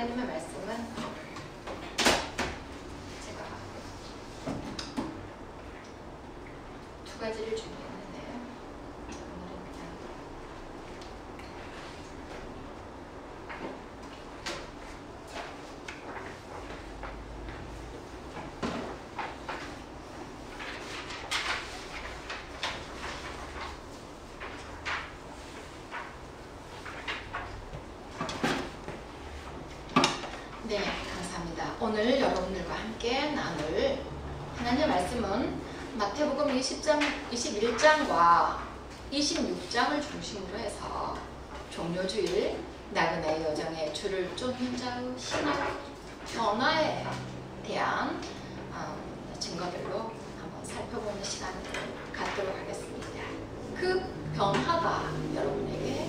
하나님의 말씀은 제가 두 가지를 준비했는데요. 오늘은 그냥 네, 감사합니다. 오늘 여러분들과 함께 나눌 하나님의 말씀은 마태복음 21장과 26장을 중심으로 해서 종료주일, 나그네의 여정의 주를 쫓는 자의 신앙 변화에 대한 증거들로 한번 살펴보는 시간을 갖도록 하겠습니다. 그 변화가 여러분에게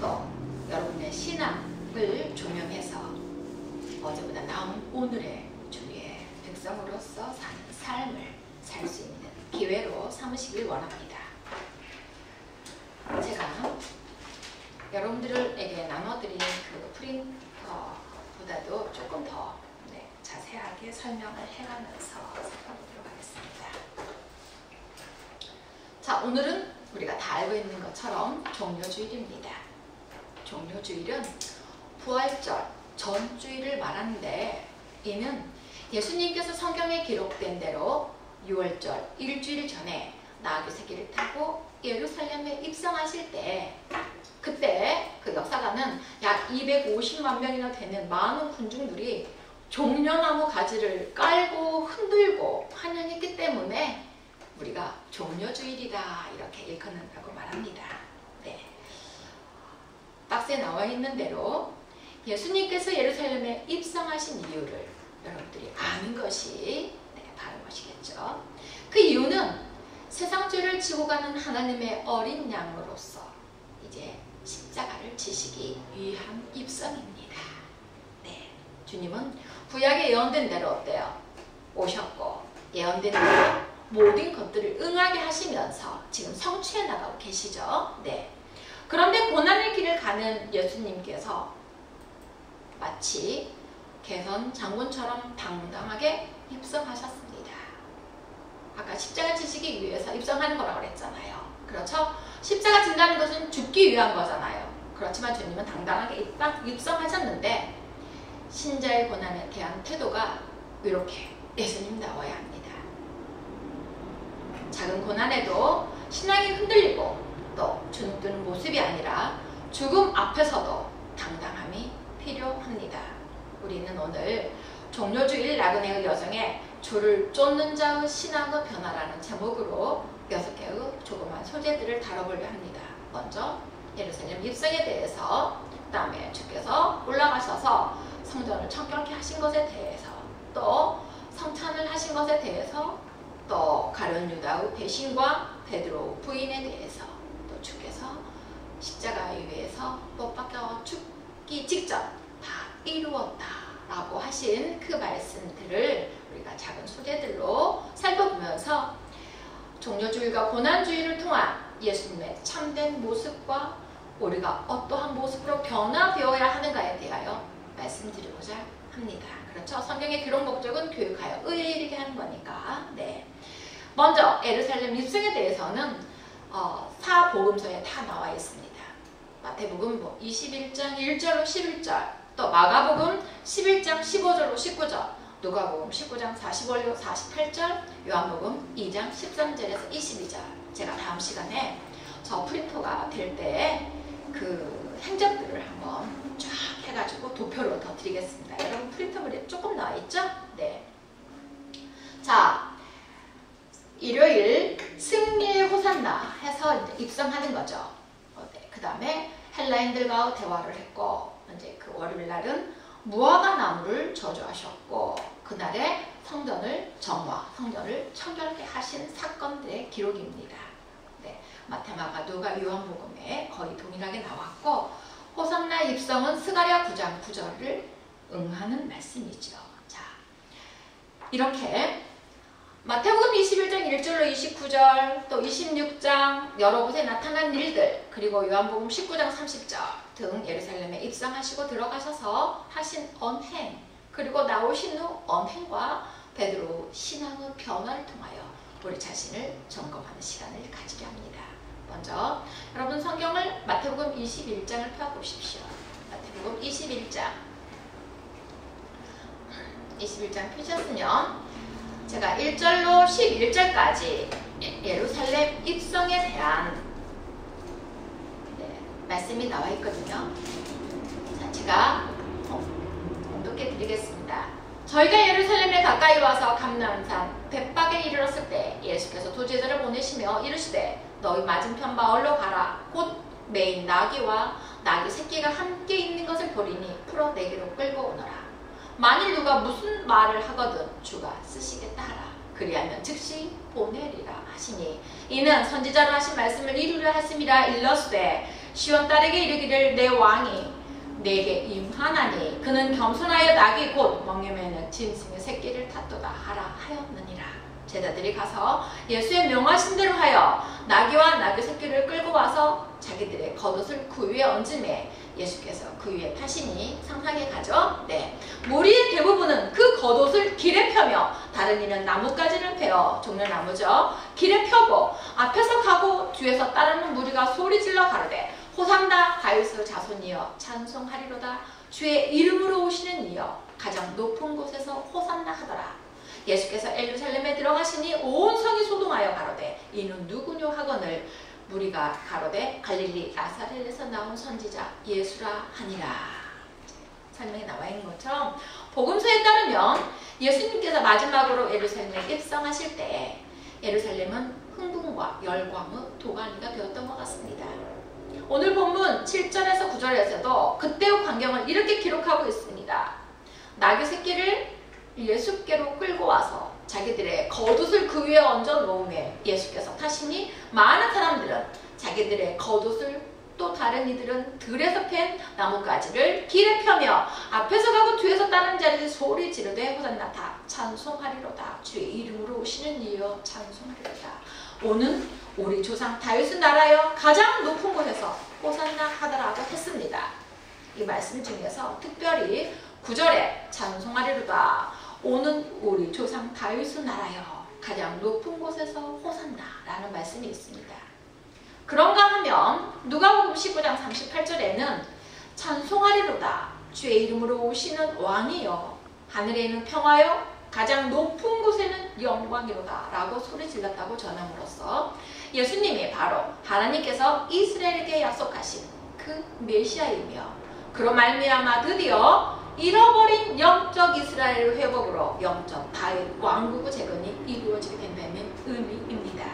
또 여러분의 신앙을 조명해서 어제보다 나은 오늘의 주의 백성으로서 사는 삶을 살 수 있는 기회로 삼으시길 원합니다. 제가 여러분들에게 나눠드린 그 프린터보다도 조금 더 자세하게 설명을 해가면서 살펴보도록 하겠습니다. 자, 오늘은 우리가 다 알고 있는 것처럼 종료주일입니다. 종료주일은 부활절, 전주일을 말하는데 이는 예수님께서 성경에 기록된 대로 6월절 일주일 전에 나귀 새끼를 타고 예루살렘에 입성하실 때 그때 그 역사가는 약 250만 명이나 되는 많은 군중들이 종려나무 가지를 깔고 흔들고 환영했기 때문에 우리가 종려주일이다 이렇게 일컫는다고 말합니다. 네. 박스에 나와 있는 대로 예수님께서 예루살렘에 입성하신 이유를 여러분들이 아는 것이 바른 것이겠죠. 그 이유는 세상 죄를 지고 가는 하나님의 어린 양으로서 이제 십자가를 지시기 위한 입성입니다. 네, 주님은 구약에 예언된 대로 어때요? 오셨고 예언된 대로 모든 것들을 응하게 하시면서 지금 성취해 나가고 계시죠. 네. 그런데 고난의 길을 가는 예수님께서 마치 개선 장군처럼 당당하게 입성하셨습니다. 아까 십자가 지시기 위해서 입성하는 거라고 그랬잖아요. 그렇죠? 십자가 진다는 것은 죽기 위한 거잖아요. 그렇지만 주님은 당당하게 입성하셨는데 신자의 고난에 대한 태도가 이렇게 예수님다워야 합니다. 작은 고난에도 신앙이 흔들리고 또 주눅드는 모습이 아니라 죽음 앞에서도 당당함이 필요합니다. 우리는 오늘 종료주일 나그네의 여정에 주를 쫓는 자의 신앙의 변화라는 제목으로 6개의 조그만 소재들을 다뤄보려 합니다. 먼저 예루살렘 입성에 대해서, 그 다음에 주께서 올라가셔서 성전을 청결케 하신 것에 대해서, 또 성찬을 하신 것에 대해서, 또 가룟 유다의 배신과 베드로 부인에 대해서, 또 주께서 십자가에 의해서 못 박혀 죽기 직전 다 이루었다라고 하신 그 말씀들을 우리가 작은 소재들로 살펴보면서 종료주일과 고난주일을 통한 예수님의 참된 모습과 우리가 어떠한 모습으로 변화되어야 하는가에 대하여 말씀드리고자 합니다. 그렇죠? 성경의 기록 목적은 교육하여 의에 이르게 하는 거니까. 네. 먼저 예루살렘 입성에 대해서는 사복음서에 다 나와 있습니다. 마태복음 21장 1절로 11절, 또 마가복음 11장 15절로 19절, 누가복음 19장 45절로 48절, 요한복음 2장 13절에서 22절. 제가 다음 시간에 저 프린터가 될 때 그 행적들을 한번 쫙 해가지고 도표로 더 드리겠습니다. 여러분 프린터물이 조금 나와 있죠? 네. 자, 일요일 승리의 호산나 해서 이제 입성하는 거죠. 네. 그 다음에 헬라인들과 대화를 했고, 이제 그 월요일 날은 무화과 나무를 저주하셨고, 그날에 성전을 성전을 청결케 하신 사건들의 기록입니다. 네. 마태, 마가, 누가, 요한복음에 거의 동일하게 나왔고, 호산나 입성은 스가랴 9장 9절을 응하는 말씀이죠. 자, 이렇게 마태복음 21장 1절로 29절, 또 26장 여러 곳에 나타난 일들, 그리고 요한복음 19장 30절, 등 예루살렘에 입성하시고 들어가셔서 하신 언행, 그리고 나오신 후 언행과 베드로 신앙의 변화를 통하여 우리 자신을 점검하는 시간을 가지려 합니다. 먼저 여러분 성경을 마태복음 21장을 펴보십시오. 마태복음 21장 펴셨으면 제가 1절로 11절까지 예루살렘 입성에 대한 말씀이 나와 있거든요. 자, 제가 공독해 드리겠습니다. 저희가 예루살렘에 가까이 와서 감람산 벳박에 이르렀을 때 예수께서 두 제자를 보내시며 이르시되 너희 맞은편 마을로 가라. 곧 매인 나귀와 나귀 새끼가 함께 있는 것을 보리니 풀어 내게로 끌고 오너라. 만일 누가 무슨 말을 하거든 주가 쓰시겠다 하라. 그리하면 즉시 보내리라 하시니 이는 선지자로 하신 말씀을 이루려 하심이라. 일러스되 시온 딸에게 이르기를 내 왕이 내게 임하나니 그는 겸손하여 나귀 곧 멍에매는 짐승의 새끼를 탔도다 하라 하였느니라. 제자들이 가서 예수의 명하신 대로 하여 나귀와 나귀 새끼를 끌고 와서 자기들의 겉옷을 그 위에 얹음에 예수께서 그 위에 타시니 상상해 가죠. 네, 무리의 대부분은 그 겉옷을 길에 펴며 다른 이는 나뭇가지를 베어 종려나무죠. 길에 펴고 앞에서 가고 뒤에서 따르는 무리가 소리질러 가로되 호산나 다윗의 자손이여 찬송하리로다. 주의 이름으로 오시는 이여 가장 높은 곳에서 호산나 하더라. 예수께서 예루살렘에 들어가시니 온 성이 소동하여 가로되 이는 누구뇨 하거늘 무리가 가로되 갈릴리 나사렛에서 나온 선지자 예수라 하니라. 설명이 나와 있는 것처럼 복음서에 따르면 예수님께서 마지막으로 예루살렘에 입성하실 때 예루살렘은 흥분과 열광의 도가니가 되었던 것 같습니다. 오늘 본문 7절에서 9절에서도 그때의 광경을 이렇게 기록하고 있습니다. 나귀 새끼를 예수께로 끌고 와서 자기들의 겉옷을 그 위에 얹어 놓음에 예수께서 타시니 많은 사람들은 자기들의 겉옷을 또 다른 이들은 들에서 팬 나뭇가지를 길에 펴며 앞에서 가고 뒤에서 따르는 자들이 소리 지르되 호산나 다 찬송하리로다. 주의 이름으로 오시는 이여 찬송하리로다. 오는 우리 조상 다윗의 나라여 가장 높은 곳에서 호산나 하더라고 했습니다. 이 말씀 중에서 특별히 9절에 찬송하리로다. 오는 우리 조상 다윗의 나라여 가장 높은 곳에서 호산나 라는 말씀이 있습니다. 그런가 하면 누가복음 19장 38절에는 찬송하리로다. 주의 이름으로 오시는 왕이여 하늘에 있는 평화여 가장 높은 곳에는 영광이로다 라고 소리 질렀다고 전함으로써 예수님이 바로 하나님께서 이스라엘에게 약속하신 그 메시아이며 그로 말미암아 드디어 잃어버린 영적 이스라엘 회복으로 영적 다윗 왕국의 재건이 이루어지게 된다는 의미입니다.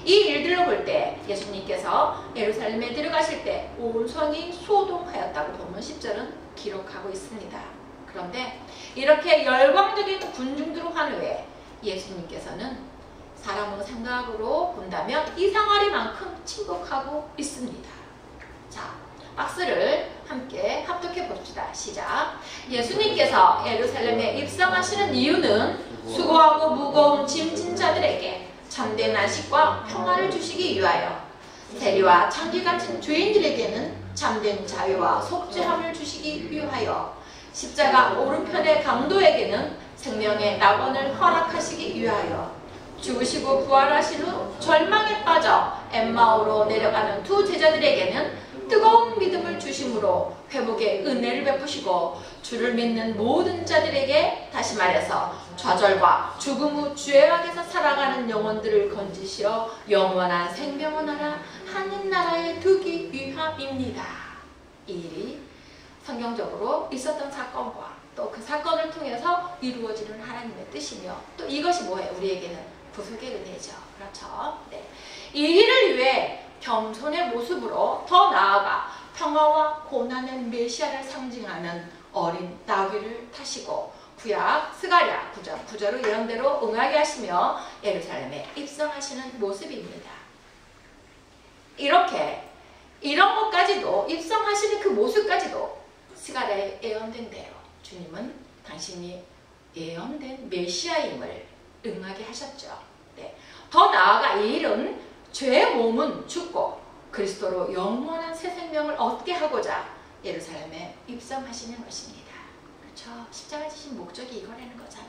이 일들로 볼 때 예수님께서 예루살렘에 들어가실 때 온 성이 소동하였다고 본문 10절은 기록하고 있습니다. 그런데 이렇게 열광적인 군중들을 한 후에 예수님께서는 사람의 생각으로 본다면 이상하리만큼 침묵하고 있습니다. 자, 박스를 함께 합독해 봅시다. 시작. 예수님께서 예루살렘에 입성하시는 이유는 수고하고 무거운 짐진 자들에게 참된 안식과 평화를 주시기 위하여 세리와 창기 같은 죄인들에게는 참된 자유와 속죄함을 주시기 위하여 십자가 오른편의 강도에게는 생명의 낙원을 허락하시기 위하여 죽으시고 부활하신 후 절망에 빠져 엠마오로 내려가는 두 제자들에게는 뜨거운 믿음을 주심으로 회복의 은혜를 베푸시고 주를 믿는 모든 자들에게 다시 말해서 좌절과 죽음 후 죄악에서 살아가는 영혼들을 건지시어 영원한 생명의 나라 하늘나라에 두기 위함입니다. 이 일이 성경적으로 있었던 사건과 또 그 사건을 통해서 이루어지는 하나님의 뜻이며 또 이것이 뭐예요? 우리에게는 구속의 은혜죠. 그렇죠? 네. 이 일을 위해 겸손의 모습으로 더 나아가 평화와 고난의 메시아를 상징하는 어린 나귀를 타시고 구약 스가랴 9절의 예언대로 응하게 하시며 예루살렘에 입성하시는 모습입니다. 이렇게 이런 것까지도 입성하시는 그 모습까지도 스가랴에 예언된 대로 주님은 당신이 예언된 메시아임을 응하게 하셨죠. 네. 더 나아가 이 일은 죄의 몸은 죽고 그리스도로 영원한 새 생명을 얻게 하고자 예루살렘에 입성하시는 것입니다. 그렇죠? 십자가 지신 목적이 이거라는 거잖아요.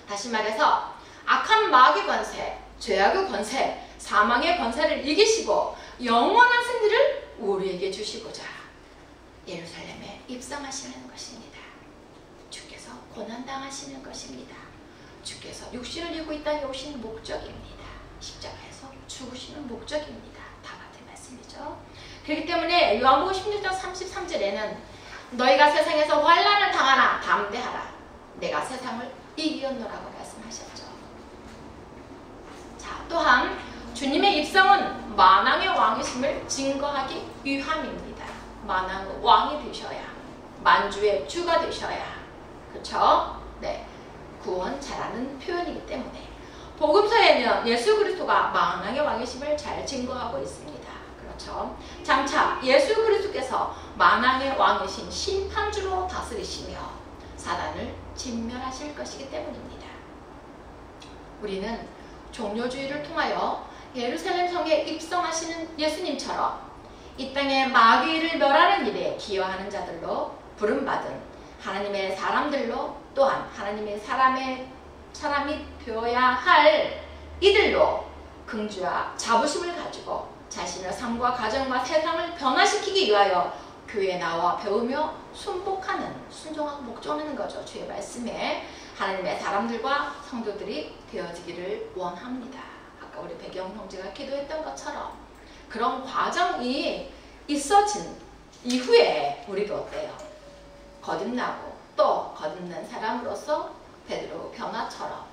다시 말해서 악한 마귀 권세, 죄악의 권세, 사망의 권세를 이기시고 영원한 승리를 우리에게 주시고자 예루살렘에 입성하시는 것입니다. 주께서 고난당하시는 것입니다. 주께서 육신을 입고 이 땅에 오시는 목적입니다. 십자가에서 죽으시는 목적입니다. 다 같은 말씀이죠. 그렇기 때문에 요한복음 16장 33절에는 너희가 세상에서 환난을 당하나 담대하라. 내가 세상을 이기었노라고 말씀하셨죠. 자, 또한 주님의 입성은 만왕의 왕이심을 증거하기 위함입니다. 만왕의 왕이 되셔야, 만주의 주가 되셔야, 그렇죠? 네, 구원 잘하는 표현이기 때문에 복음서에는 예수 그리스도가 만왕의 왕이심을 잘 증거하고 있습니다. 그렇죠? 장차 예수 그리스도께서 만왕의 왕이신 심판주로 다스리시며 사단을 진멸하실 것이기 때문입니다. 우리는 종료주의를 통하여 예루살렘 성에 입성하시는 예수님처럼 이 땅에 마귀를 멸하는 일에 기여하는 자들로 부름받은 하나님의 사람들로, 또한 하나님의 사람이 되어야 할 이들로 긍주와 자부심을 가지고 자신의 삶과 가정과 세상을 변화시키기 위하여 교회에 나와 배우며 순종하고 목전하는 거죠. 주의 말씀에 하나님의 사람들과 성도들이 되어지기를 원합니다. 아까 우리 배경 형제가 기도했던 것처럼 그런 과정이 있어진 이후에 우리도 어때요? 거듭나고 또 거듭난 사람으로서 베드로 변화처럼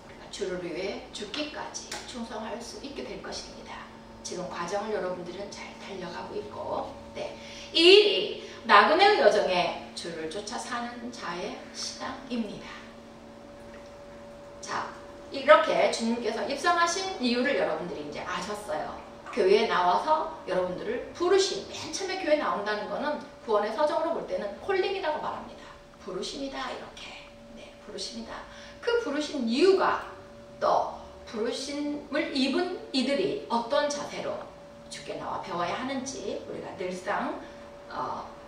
우리가 주를 위해 죽기까지 충성할 수 있게 될 것입니다. 지금 과정을 여러분들은 잘 달려가고 있고, 네, 이 일이 나그네의 여정에 주를 쫓아 사는 자의 신앙입니다. 자, 이렇게 주님께서 입성하신 이유를 여러분들이 이제 아셨어요. 교회에 나와서 여러분들을 부르심, 맨 처음에 교회에 나온다는 거는 구원의 서정으로 볼 때는 콜링이라고 말합니다. 부르심이다, 이렇게. 네, 부르심이다. 그 부르신 이유가, 또 부르심을 입은 이들이 어떤 자세로 주께 나와 배워야 하는지 우리가 늘상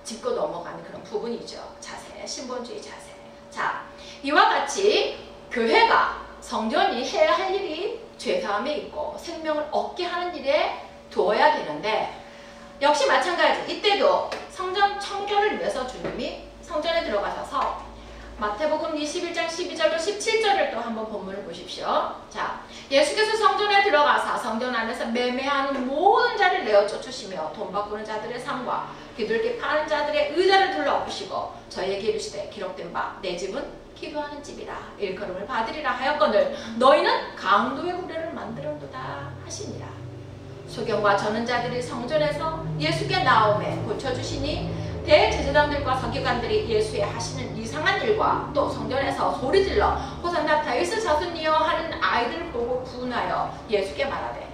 짚고 넘어가는 그런 부분이죠. 자세, 신본주의 자세. 자, 이와 같이 교회가, 성전이 해야 할 일이 죄사함에 있고 생명을 얻게 하는 일에 두어야 되는데, 역시 마찬가지 이때도 성전 청결을 위해서 주님이 성전에 들어가셔서 마태복음 21장 12절로 17절을 또 한번 본문을 보십시오. 자, 예수께서 성전에 들어가사 성전 안에서 매매하는 모든 자를 내어 쫓으시며 돈 바꾸는 자들의 상과 비둘기 파는 자들의 의자를 둘러엎으시고 저희에게 이르시되 기록된 바 내 집은 기도하는 집이라 일컬음을 받으리라 하였거늘 너희는 강도의 구례를 만들었도다 하시니라. 소경과 저는 자들이 성전에서 예수께 나오매 고쳐주시니 대제사장들과 서기관들이 예수의 하시는 이상한 일과 또 성전에서 소리질러 호산나 다윗의 자손이여 하는 아이들을 보고 분하여 예수께 말하되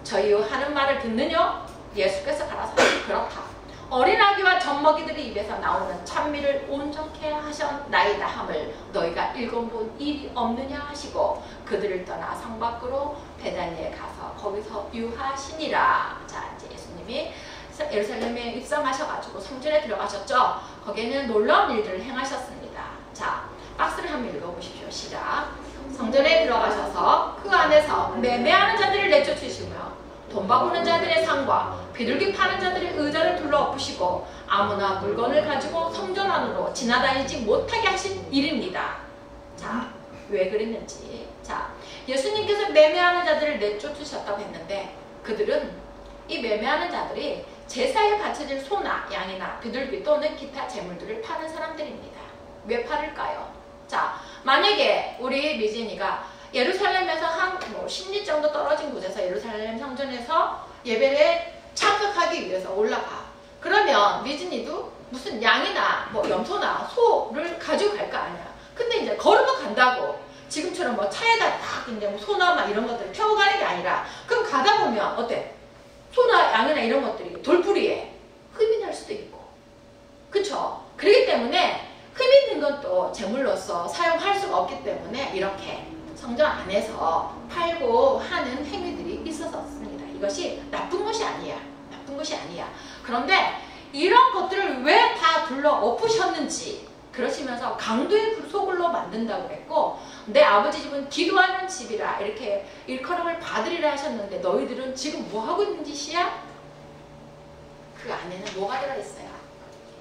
저희요 하는 말을 듣느냐? 예수께서 가라사대 그렇다. 어린 아기와 젖먹이들의 입에서 나오는 찬미를 온전케 하셨나이다 함을 너희가 읽어본 일이 없느냐 하시고 그들을 떠나 성 밖으로 베다니에 가서 거기서 유하시니라. 자, 이제 예수님이 예루살렘에 입성하셔가지고 성전에 들어가셨죠. 거기에는 놀라운 일들을 행하셨습니다. 자, 박스를 한번 읽어보십시오. 시작. 성전에 들어가셔서 그 안에서 매매하는 자들을 내쫓으시며 돈 바꾸는 자들의 상과 비둘기 파는 자들의 의자를 둘러엎으시고 아무나 물건을 가지고 성전 안으로 지나다니지 못하게 하신 일입니다. 자, 왜 그랬는지. 자, 예수님께서 매매하는 자들을 내쫓으셨다고 했는데 그들은, 이 매매하는 자들이 제사에 바쳐질 소나 양이나 비둘기 또는 기타 재물들을 파는 사람들입니다. 왜 팔을까요? 자, 만약에 우리 미진이가 예루살렘에서 한 10리 정도 떨어진 곳에서 예루살렘 성전에서 예배에 참석하기 위해서 올라가. 그러면 미진이도 무슨 양이나 염소나 소를 가지고 갈 거 아니야. 근데 이제 걸어서 간다고 지금처럼 차에다 딱 이제 소나 막 이런 것들을 태워 가는 게 아니라, 그럼 가다 보면 어때? 소나 양이나 이런 것들이 돌부리에 흠이 날 수도 있고, 그쵸? 그렇기 때문에 흠 있는 것도 제물로서 사용할 수가 없기 때문에 이렇게 성전 안에서 팔고 하는 행위들이 있었습니다. 이것이 나쁜 것이 아니야. 그런데 이런 것들을 왜 다 둘러 엎으셨는지 그러시면서 강도의 소굴로 만든다고 그랬고, 내 아버지 집은 기도하는 집이라 이렇게 일컬음을 받으리라 하셨는데 너희들은 지금 뭐 하고 있는 짓이야? 그 안에는 뭐가 들어있어요?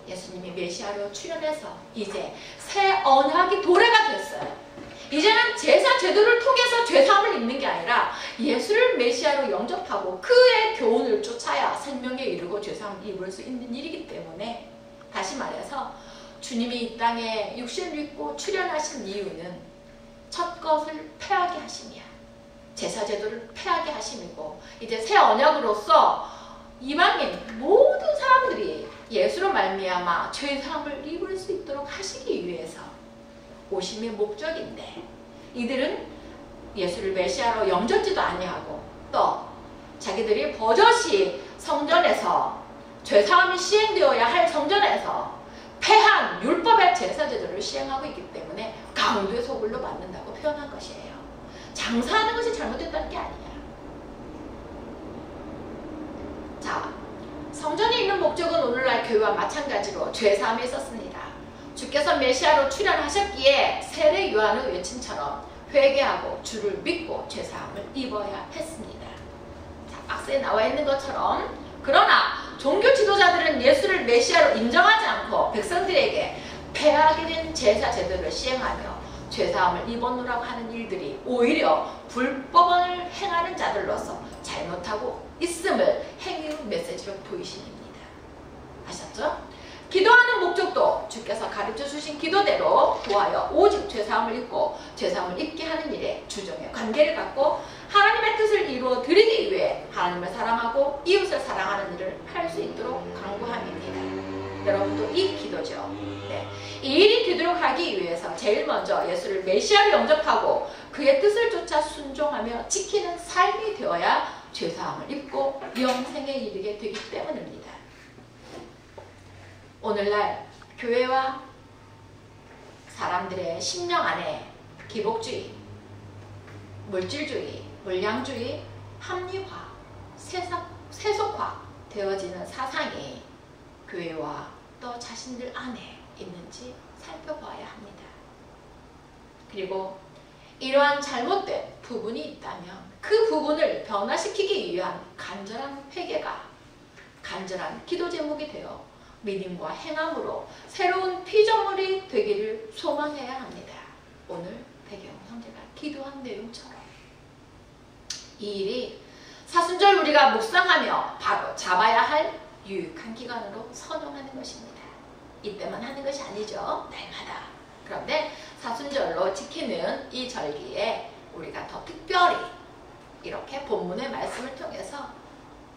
예수님이 메시아로 출현해서 이제 새 언약이 도래가 됐어요. 이제는 제사 제도를 통해서 죄사함을 입는 게 아니라 예수를 메시아로 영접하고 그의 교훈을 쫓아야 생명에 이르고 죄사함을 입을 수 있는 일이기 때문에, 다시 말해서 주님이 이 땅에 육신을 입고 출현하신 이유는 첫 것을 폐하게 하심이야. 제사 제도를 폐하게 하심이고, 이제 새 언약으로서 이방인 모든 사람들이 예수로 말미암아 죄사함을 입을 수 있도록 하시기 위해서 오심의 목적인데, 이들은 예수를 메시아로 영접지도 아니하고 또 자기들이 버젓이 성전에서 죄사함이 시행되어야 할 성전에서 폐한 율법의 제사제도를 시행하고 있기 때문에 강도의 소굴로 만든다고 표현한 것이에요. 장사하는 것이 잘못됐다는 게 아니야. 자, 성전에 있는 목적은 오늘날 교회와 마찬가지로 죄사함에 있었습니다. 주께서 메시아로 출현하셨기에 세례 요한의 외침처럼 회개하고 주를 믿고 죄사함을 입어야 했습니다. 자, 박스에 나와 있는 것처럼, 그러나 종교 지도자들은 예수를 메시아로 인정하지 않고 백성들에게 폐하게 된 제사 제도를 시행하며 죄사함을 입어놓으라고 하는 일들이 오히려 불법을 행하는 자들로서 잘못하고 있음을 행위의 메시지로 보이십니다. 아셨죠? 기도하는 목적도 주께서 가르쳐 주신 기도대로 구하여 오직 죄사함을 입고 죄사함을 입게 하는 일에 주정의 관계를 갖고 하나님의 뜻을 이루어 드리기 위해 하나님을 사랑하고 이웃을 사랑하는 일을 할 수 있도록 간구함입니다. 여러분도 이 기도죠. 네. 이 일이 되도록 하기 위해서 제일 먼저 예수를 메시아로 영접하고 그의 뜻을 쫓아 순종하며 지키는 삶이 되어야 죄사함을 입고 영생에 이르게 되기 때문입니다. 오늘날 교회와 사람들의 심령 안에 기복주의, 물질주의, 물량주의, 합리화, 세속화 되어지는 사상이 교회와 또 자신들 안에 있는지 살펴봐야 합니다. 그리고 이러한 잘못된 부분이 있다면 그 부분을 변화시키기 위한 간절한 회개가 간절한 기도 제목이 되어 믿음과 행함으로 새로운 피조물이 되기를 소망해야 합니다. 오늘 배경 형제가 기도한 내용처럼 이 일이 사순절 우리가 묵상하며 바로 잡아야 할 유익한 기간으로 선용하는 것입니다. 이때만 하는 것이 아니죠. 날마다. 그런데 사순절로 지키는 이 절기에 우리가 더 특별히 이렇게 본문의 말씀을 통해서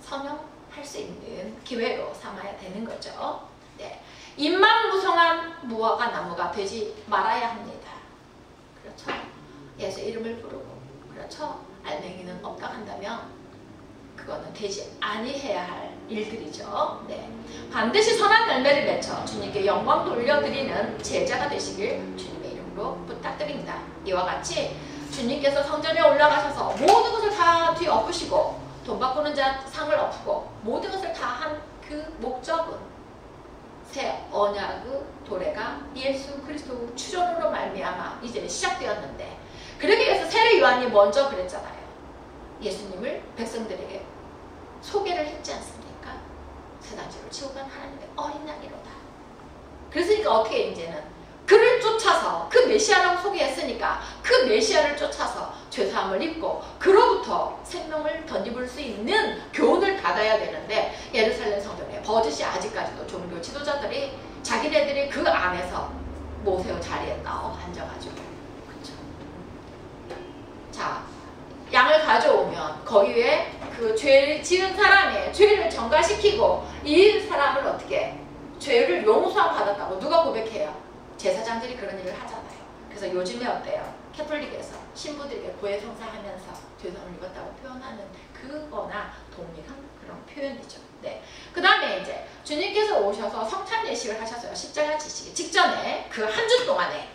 선용할 수 있는 기회로 삼아야 되는 거죠. 네. 입만 무성한 무화과 나무가 되지 말아야 합니다. 그렇죠. 예수 이름을 부르고, 그렇죠. 알맹이는 없다 한다면 그거는 되지 아니해야 할 일들이죠. 네. 반드시 선한 열매를 맺어 주님께 영광 돌려드리는 제자가 되시길 주님의 이름으로 부탁드립니다. 이와 같이 주님께서 성전에 올라가셔서 모든 것을 다 뒤엎으시고 돈 바꾸는 자 상을 엎고 모든 것을 다 한 그 목적은 새 언약의 도래가 예수 그리스도 출현으로 말미암아 이제 시작되었는데, 그러기 위해서 세례 요한이 먼저 그랬잖아요. 예수님을 백성들에게 소개를 했지 않습니까? 세상지를 지고 간 하나님의 어린 양이로다. 그랬으니까 어떻게 이제는 그를 쫓아서, 그 메시아라고 소개했으니까 그 메시아를 쫓아서 죄사함을 입고 그로부터 생명을 덧입을 수 있는 교훈을 받아야 되는데, 예루살렘 성전에 버젓이 아직까지도 종교 지도자들이 자기네들이 그 안에서 모세의 자리에 나와 앉아가지고, 그렇죠. 자, 양을 가져오면 거기에 그 죄를 지은 사람의 죄를 전가시키고 이 사람을 어떻게 죄를 용서함 받았다고 누가 고백해요? 제사장들이 그런 일을 하잖아요. 그래서 요즘에 어때요? 캐톨릭에서 신부들에게 고해성사하면서 죄사함을 입었다고 표현하는 그거나 동일한 그런 표현이죠. 네. 그 다음에 이제 주님께서 오셔서 성찬 예식을 하셨어요. 십자가 지시기 직전에 그 한 주 동안에.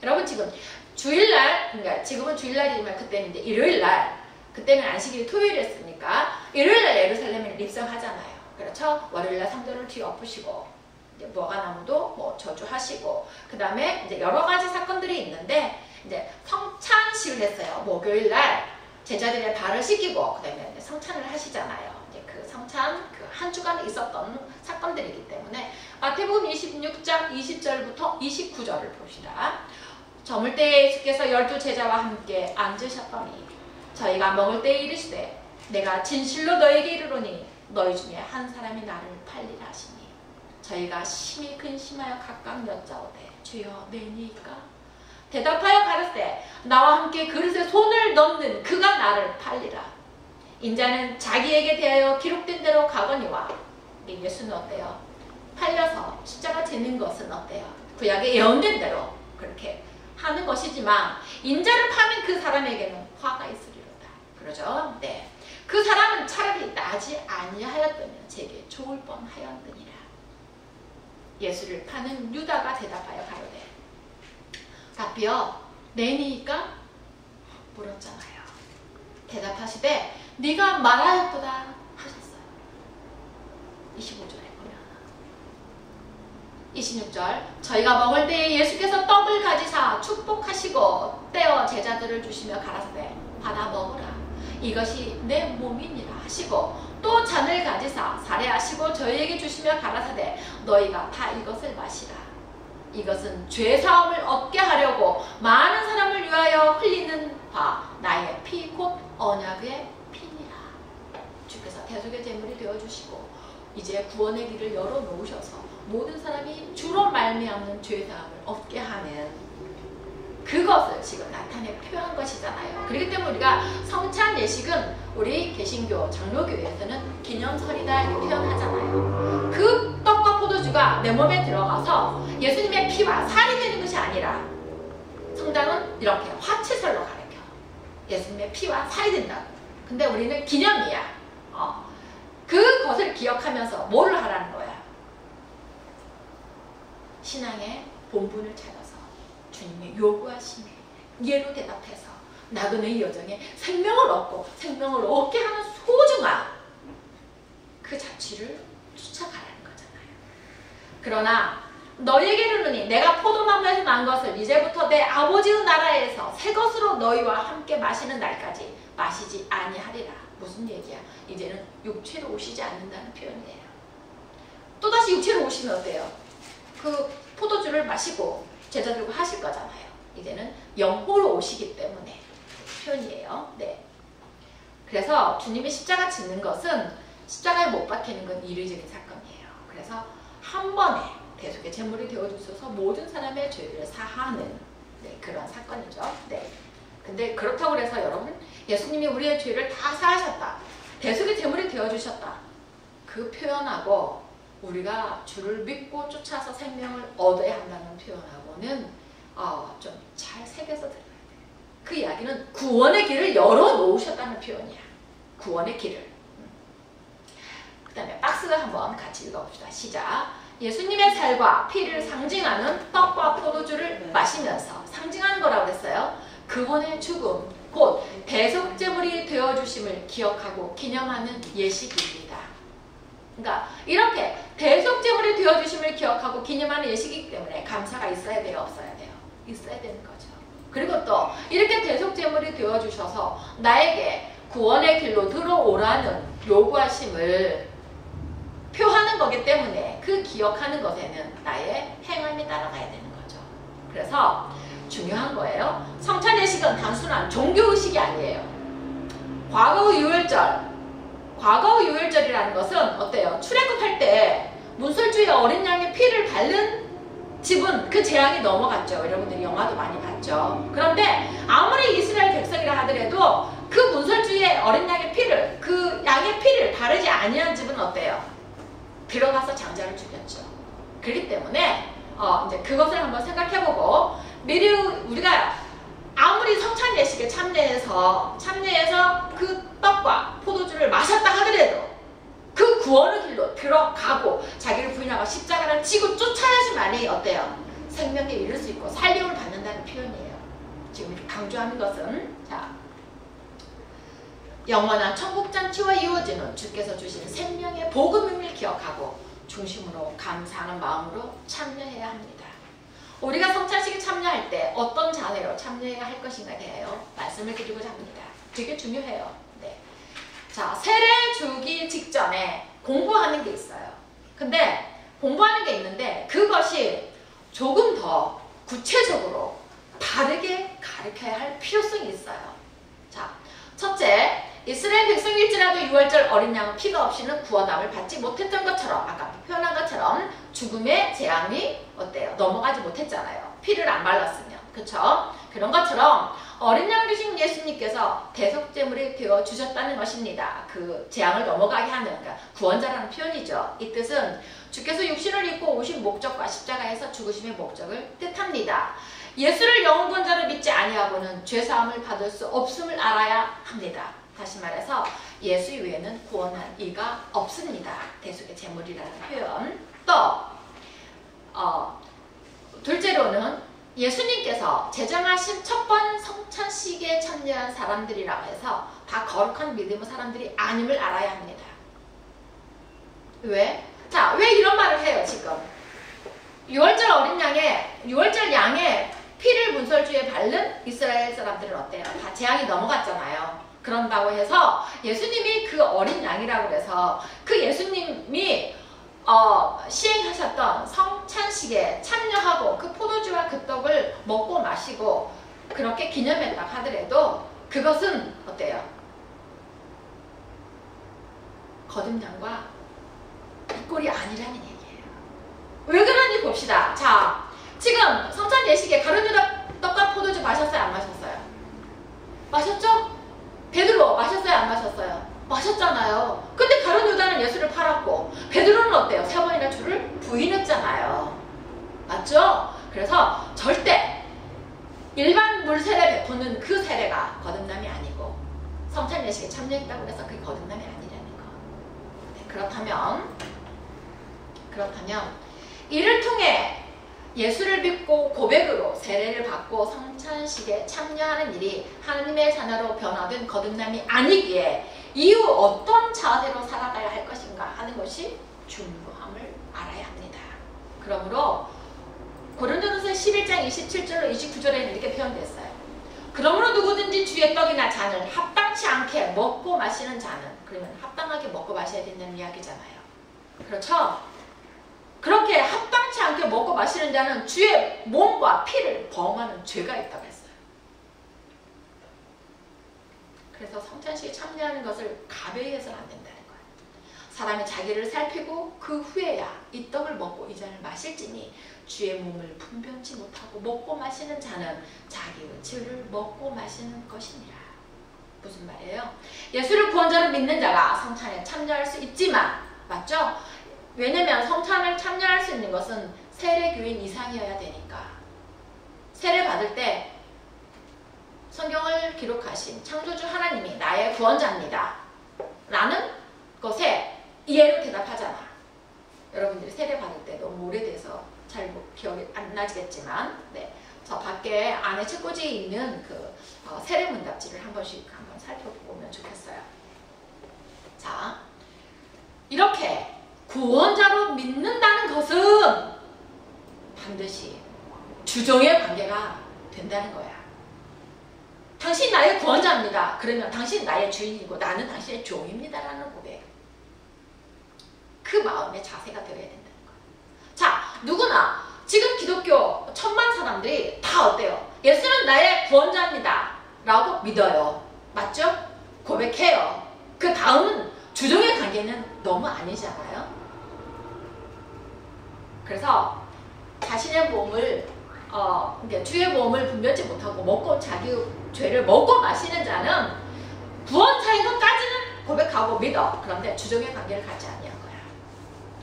여러분 지금 주일날, 그러니까 지금은 주일날이지만 그때는 이제 일요일날, 그때는 안식일이 토요일이었으니까 일요일날 예루살렘에 입성하잖아요. 그렇죠? 월요일날 성전을 뒤엎으시고 이제 무화과나무도 뭐 저주하시고 그 다음에 이제 여러 가지 사건들이 있는데 이제 성찬식을 했어요. 목요일날 제자들의 발을 씻기고 그 다음에 성찬을 하시잖아요. 이제 그 성찬 그 한 주간 있었던 사건들이기 때문에 마태복음 26장 20절부터 29절을 봅시다. 저물 때에 예수께서 12제자와 함께 앉으셨더니 저희가 먹을 때에 이르시되 내가 진실로 너에게 이르노니 너희 중에 한 사람이 나를 팔리라 하시니 저희가 심히 근심하여 각각 여짜오되 주여 내니이까 대답하여 가르되 나와 함께 그릇에 손을 넣는 그가 나를 팔리라. 인자는 자기에게 대하여 기록된 대로 가거니와 예수는 어때요? 팔려서 십자가 지는 것은 어때요? 구약에 예언된 대로 그렇게 하는 것이지만 인자를 파는 그 사람에게는 화가 있으리로다. 그러죠? 네. 그 사람은 차라리 나지 아니하였다면 제게 좋을 뻔하였느니라. 예수를 파는 유다가 대답하여 가로되 rabbi여 내니이까? 물었잖아요. 대답하시되 네가 말하였도다 하셨어요. 25절에 보면 26절 저희가 먹을 때에 예수께서 떡을 가지사 축복하시고 떼어 제자들을 주시며 가라사대 받아 먹으라 이것이 내 몸이니라 하시고 또 잔을 가지사 사례하시고 저희에게 주시며 가라사대 너희가 다 이것을 마시라 이것은 죄사함을 얻게 하려고 많은 사람을 위하여 흘리는 바 나의 피 곧 언약의 피니라. 주께서 대속의 제물이 되어주시고 이제 구원의 길을 열어놓으셔서 모든 사람이 주로 말미암는 죄사함을 얻게 하는 그것을 지금 나타내 표현한 것이잖아요. 그렇기 때문에 우리가 성찬 예식은 우리 개신교 장로교에서는 기념설이다 이렇게 표현하잖아요. 그 떡과 포도주가 내 몸에 들어가서 예수님의 피와 살이 되는 것이 아니라 성당은 이렇게 화채설로 가르쳐. 예수님의 피와 살이 된다고. 근데 우리는 기념이야. 그것을 기억하면서 뭘 하라는 거야? 신앙의 본분을 찾아서 주님의 요구하심에 예로 대답해서 나그네의 여정에 생명을 얻고 생명을 얻게 하는 소중한 그 자취를 쫓아가라는 거잖아요. 그러나 너희에게 이르노니 내가 포도나무에서 난 것을 이제부터 내 아버지의 나라에서 새 것으로 너희와 함께 마시는 날까지 마시지 아니하리라. 무슨 얘기야? 이제는 육체로 오시지 않는다는 표현이에요. 또다시 육체로 오시면 어때요? 그 포도주를 마시고 제자들과 하실 거잖아요. 이제는 영으로 오시기 때문에 표현이에요. 네. 그래서 주님이 십자가 짓는 것은 십자가에 못 박히는 건 이례적인 사건이에요. 그래서 한 번에 대속의 제물이 되어주셔서 모든 사람의 죄를 사하는 그런 사건이죠. 네. 근데 그렇다고 해서 여러분 예수님이 우리의 죄를 다 사하셨다. 대속의 제물이 되어주셨다. 그 표현하고 우리가 주를 믿고 쫓아서 생명을 얻어야 한다는 표현하고는 좀 잘 새겨서 들어야 돼요. 그 이야기는 구원의 길을 열어놓으셨다는 표현이야. 구원의 길을. 그 다음에 박스를 한번 같이 읽어봅시다. 시작. 예수님의 살과 피를 상징하는 떡과 포도주를 마시면서 상징하는 거라고 했어요. 그분의 죽음, 곧 대속제물이 되어주심을 기억하고 기념하는 예식입니다. 그러니까 이렇게 대속제물이 되어주심을 기억하고 기념하는 예식이기 때문에 감사가 있어야 돼요? 없어야 돼요? 있어야 되는 거죠. 그리고 또 이렇게 대속제물이 되어주셔서 나에게 구원의 길로 들어오라는 요구하심을 표하는 거기 때문에 그 기억하는 것에는 나의 행함이 따라가야 되는 거죠. 그래서 중요한 거예요. 성찬 예식은 단순한 종교의식이 아니에요. 과거의 유월절이라는 것은 어때요? 출애굽할 때 문설주에 어린 양의 피를 바른 집은 그 재앙이 넘어갔죠. 여러분들이 영화도 많이 봤죠. 그런데 아무리 이스라엘 백성이라 하더라도 그 문설주에 어린 양의 피를, 그 양의 피를 바르지 아니한 집은 어때요? 들어가서 장자를 죽였죠. 그렇기 때문에 이제 그것을 한번 생각해보고 미리 우리가 아무리 성찬 예식에 참여해서 그 떡과 포도주를 마셨다 하더라도 그 구원의 길로 들어가고 자기를 부인하고 십자가를 지고 쫓아야지만이 어때요? 생명에 이를 수 있고 살림을 받는다는 표현이에요. 지금 이렇게 강조하는 것은 자 영원한 천국잔치와 이루어지는 주께서 주신 생명의 복음임을 기억하고 중심으로 감사하는 마음으로 참여해야 합니다. 우리가 성찬식에 참여할 때 어떤 자세로 참여해야 할 것인가에 대하여 말씀을 드리고자 합니다. 되게 중요해요. 네. 자, 세례 주기 직전에 공부하는 게 있어요. 근데 공부하는 게 있는데 그것이 조금 더 구체적으로 바르게 가르쳐야 할 필요성이 있어요. 자, 첫째, 이스라엘 백성일지라도 6월절 어린 양은 피가 없이는 구원함을 받지 못했던 것처럼, 아까 표현한 것처럼 죽음의 재앙이 어때요? 넘어가지 못했잖아요. 피를 안 발랐으면. 그쵸? 그런 것처럼 어린 양 되신 예수님께서 대속제물이 되어 주셨다는 것입니다. 그 재앙을 넘어가게 하는, 그러니까 구원자라는 표현이죠. 이 뜻은 주께서 육신을 입고 오신 목적과 십자가에서 죽으심의 목적을 뜻합니다. 예수를 영원권자로 믿지 아니하고는 죄사함을 받을 수 없음을 알아야 합니다. 다시 말해서 예수 이외에는 구원한 이가 없습니다. 대속의 제물이라는 표현. 또 둘째로는 예수님께서 제정하신 첫 번 성찬식에 참여한 사람들이라고 해서 다 거룩한 믿음의 사람들이 아님을 알아야 합니다. 왜? 자, 왜 이런 말을 해요 지금? 6월절 어린 양의 6월절 양의 피를 문설주에 바른 이스라엘 사람들은 어때요? 다 재앙이 넘어갔잖아요. 그런다고 해서 예수님이 그 어린 양이라고 해서 그 예수님이 시행하셨던 성찬식에 참여하고 그 포도주와 그 떡을 먹고 마시고 그렇게 기념했다 하더라도 그것은 어때요? 거듭남과 이꼴이 아니라는 얘기예요. 왜 그런지 봅시다. 자, 지금 성찬 예식에 가룟 유다 떡과 포도주 마셨어요? 안 마셨어요? 마셨죠? 베드로 마셨어요? 안 마셨어요? 마셨잖아요. 근데 가룟 유다는 예수를 팔았고 베드로는 어때요? 3번이나 주를 부인했잖아요. 맞죠? 그래서 절대 일반 물 세례 베푸는 그 세례가 거듭남이 아니고 성찬 예식에 참여했다고 해서 그게 거듭남이 아니라는 거. 네, 그렇다면 이를 통해 예수를 믿고 고백으로 세례를 받고 성찬식에 참여하는 일이 하나님의 자녀로 변화된 거듭남이 아니기에 이후 어떤 자세로 살아가야 할 것인가 하는 것이 중요함을 알아야 합니다. 그러므로 고린도전서 11장 27절로 29절에는 이렇게 표현됐어요. 그러므로 누구든지 주의 떡이나 잔을 합당치 않게 먹고 마시는 자는, 그러면 합당하게 먹고 마셔야 된다는 이야기잖아요. 그렇죠? 그렇게 합당치 않게 먹고 마시는 자는 주의 몸과 피를 범하는 죄가 있다고 했어요. 그래서 성찬식에 참여하는 것을 가벼이 해서는 안 된다는 거예요. 사람이 자기를 살피고 그 후에야 이 떡을 먹고 이 잔을 마실지니 주의 몸을 분변치 못하고 먹고 마시는 자는 자기의 죄를 먹고 마시는 것이니라. 무슨 말이에요? 예수를 구원자로 믿는 자가 성찬에 참여할 수 있지만, 맞죠? 왜냐면 성찬을 참여할 수 있는 것은 세례교인 이상이어야 되니까. 세례 받을 때 성경을 기록하신 창조주 하나님이 나의 구원자입니다 라는 것에 이해로 대답하잖아. 여러분들이 세례 받을 때 너무 오래돼서 잘 기억이 안 나지겠지만, 네, 저 밖에 안에 책꽂이에 있는 그 세례 문답지를 한 번씩 한번 살펴보면 좋겠어요. 자, 이렇게 구원자로 믿는다는 것은 반드시 주종의 관계가 된다는 거야. 당신 나의 구원자입니다. 그러면 당신 나의 주인이고 나는 당신의 종입니다 라는 고백. 그 마음의 자세가 되어야 된다는 거야. 자, 누구나 지금 기독교 1000만 사람들이 다 어때요? 예수는 나의 구원자입니다 라고 믿어요. 맞죠? 고백해요. 그 다음은 주종의 관계는 너무 아니잖아요. 그래서 자신의 몸을 주의 몸을 분별치 못하고 먹고 자기 죄를 먹고 마시는 자는 구원자인 것까지는 고백하고 믿어. 그런데 주종의 관계를 갖지 아니한 거야.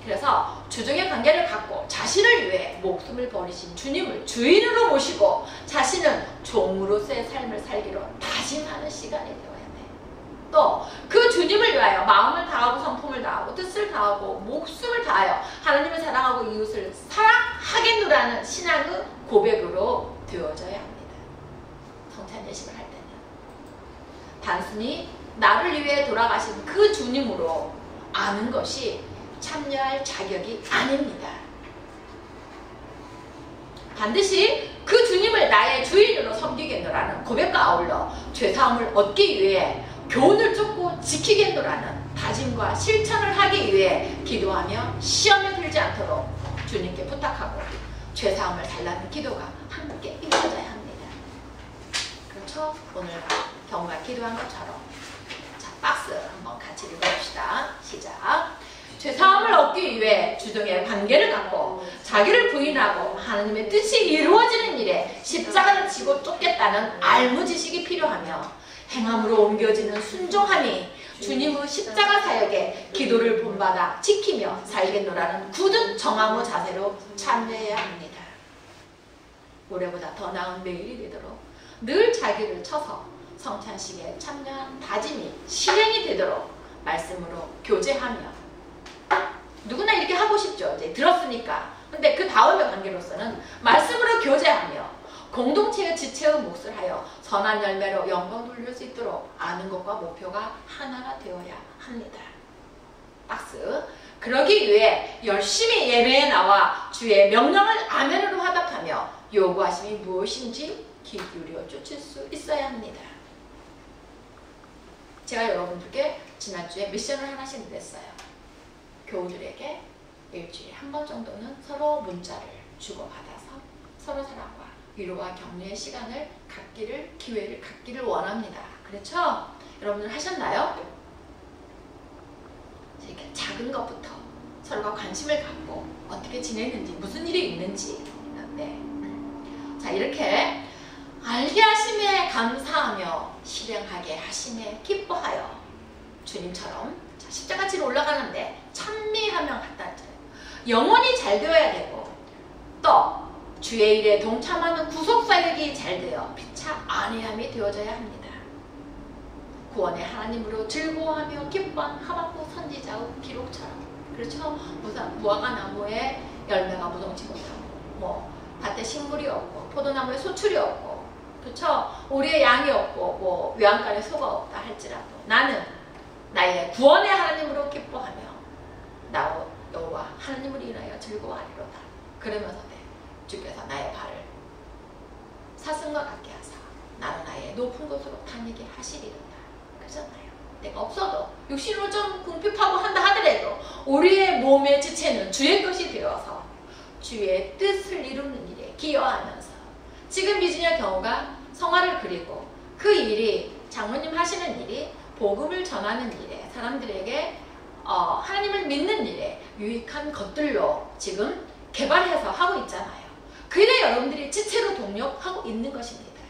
그래서 주종의 관계를 갖고 자신을 위해 목숨을 버리신 주님을 주인으로 모시고 자신은 종으로서의 삶을 살기로 다짐하는 시간이 되어야 돼. 또 그 주님을 위하여 마음을 다하고 성품을 다하고 뜻을 다하고 목숨을 다하여 하나님을 사랑하고 이웃을 사랑하겠노라는 신앙의 고백으로 되어져야 합니다. 성찬 예식을 할 때는 단순히 나를 위해 돌아가신 그 주님으로 아는 것이 참여할 자격이 아닙니다. 반드시 그 주님을 나의 주인으로 섬기겠노라는 고백과 아울러 죄사함을 얻기 위해 교훈을 쫓고 지키겠노라는 다짐과 실천을 하기 위해 기도하며 시험에 들지 않도록 주님께 부탁하고 죄사함을 달라는 기도가 함께 이루어져야 합니다. 그렇죠? 오늘 경과 기도한 것처럼. 자, 박스 한번 같이 읽어봅시다. 시작. 죄사함을 얻기 위해 주정의 관계를 갖고 자기를 부인하고 하나님의 뜻이 이루어지는 일에 십자가를 지고 쫓겠다는 알무지식이 필요하며 행함으로 옮겨지는 순종함이 주님의 십자가 사역에 기도를 본받아 지키며 살겠노라는 굳은 정함의 자세로 참여해야 합니다. 올해보다 더 나은 매일이 되도록 늘 자기를 쳐서 성찬식에 참여한 다짐이 실행이 되도록 말씀으로 교제하며, 누구나 이렇게 하고 싶죠. 이제 들었으니까. 근데 그 다음의 관계로서는 말씀으로 교제하며 공동체의 지체의 몫을 하여 선한 열매로 영광 돌릴 수 있도록 아는 것과 목표가 하나가 되어야 합니다. 박스. 그러기 위해 열심히 예배에 나와 주의 명령을 아멘으로 화답하며 요구하심이 무엇인지 귀 기울여 쫓을 수 있어야 합니다. 제가 여러분들께 지난주에 미션을 하나씩 냈어요. 교우들에게 일주일에 한 번 정도는 서로 문자를 주고받아서 서로 사랑과 위로와 격려의 시간을 갖기를, 기회를 갖기를 원합니다. 그렇죠? 여러분들 하셨나요? 이렇게 작은 것부터 서로가 관심을 갖고 어떻게 지내는지, 무슨 일이 있는지. 네. 자, 이렇게 알게 하심에 감사하며 실행하게 하심에 기뻐하여 주님처럼 십자가지로 올라가는데 찬미하며 갔다 왔잖아요. 영혼이 잘 되어야 되고 또 주의 일에 동참하는 구속사역이 잘 되어 피차 안해함이 되어져야 합니다. 구원의 하나님으로 즐거워하며 기뻐한 하박국 선지자의 기록처럼. 그렇죠? 무화과 나무에 열매가 무성치 못하고 밭에 식물이 없고 포도나무에 소출이 없고, 그렇죠? 우리의 양이 없고 외양간에 소가 없다 할지라도 나는 나의 구원의 하나님으로 기뻐하며 나 여호와 하나님을 인하여 즐거워하리로다. 그러면서 주께서 나의 발을 사슴과 같게 하사 나는 나의 높은 곳으로 다니게 하시리로다. 그렇잖아요. 내가 없어도 육신으로 좀 궁핍하고 한다 하더라도 우리의 몸의 지체는 주의 것이 되어서 주의 뜻을 이루는 일에 기여하면서, 지금 미진의 경우가 성화를 그리고 그 일이, 장모님 하시는 일이 복음을 전하는 일에, 사람들에게 하나님을 믿는 일에 유익한 것들로 지금 개발해서 하고 있잖아요. 그 일에 여러분들이 지체로 동력하고 있는 것입니다.